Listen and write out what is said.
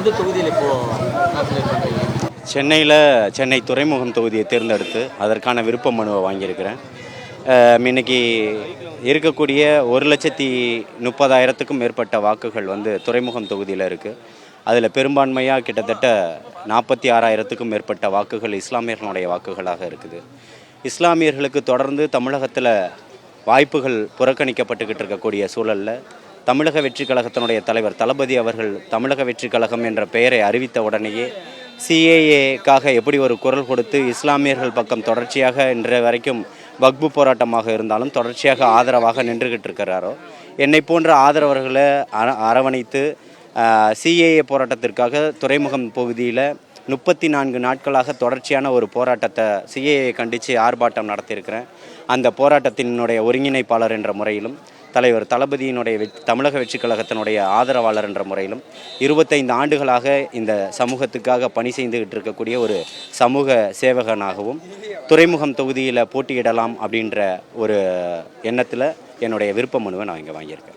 எந்த தொகுதியில் இப்போது சென்னையில் சென்னை துறைமுகம் தொகுதியை தேர்ந்தெடுத்து அதற்கான விருப்ப மனுவை வாங்கியிருக்கிறேன். இன்னைக்கு இருக்கக்கூடிய 1,30,000க்கும் மேற்பட்ட வாக்குகள் துறைமுகம் தொகுதியில் இருக்குது. அதில் பெரும்பான்மையாக கிட்டத்தட்ட 46,000க்கும் மேற்பட்ட வாக்குகள் இஸ்லாமியர்களுடைய வாக்குகளாக இருக்குது. இஸ்லாமியர்களுக்கு தொடர்ந்து தமிழகத்தில் வாய்ப்புகள் புறக்கணிக்கப்பட்டுக்கிட்டு இருக்கக்கூடிய சூழலில் தமிழக வெற்றி கழகத்தினுடைய தலைவர் தளபதி அவர்கள் தமிழக வெற்றி கழகம் என்ற பெயரை அறிவித்த உடனேயே சிஏஏக்காக எப்படி ஒரு குரல் கொடுத்து இஸ்லாமியர்கள் பக்கம் தொடர்ச்சியாக இன்றைய வரைக்கும் வக்பு போராட்டமாக இருந்தாலும் தொடர்ச்சியாக ஆதரவாக நின்றுகிட்டு இருக்கிறாரோ, என்னை போன்ற ஆதரவர்களை அரவணைத்து சிஏஏ போராட்டத்திற்காக துறைமுகம் பகுதியில் 34 நாட்களாக தொடர்ச்சியான ஒரு போராட்டத்தை சிஏஏ கண்டித்து ஆர்ப்பாட்டம் நடத்தியிருக்கிறேன். அந்த போராட்டத்தினுடைய ஒருங்கிணைப்பாளர் என்ற முறையிலும் தலைவர் தளபதியினுடைய தமிழக வெற்றி கழகத்தினுடைய ஆதரவாளர் என்ற முறையிலும் 25 ஆண்டுகளாக இந்த சமூகத்துக்காக பணி செய்துகிட்டு இருக்கக்கூடிய ஒரு சமூக சேவகனாகவும் துறைமுகம் தொகுதியில் போட்டியிடலாம் அப்படின்ற ஒரு எண்ணத்தில் என்னுடைய விருப்ப மனுவை நான் இங்கே வாங்கியிருக்கேன்.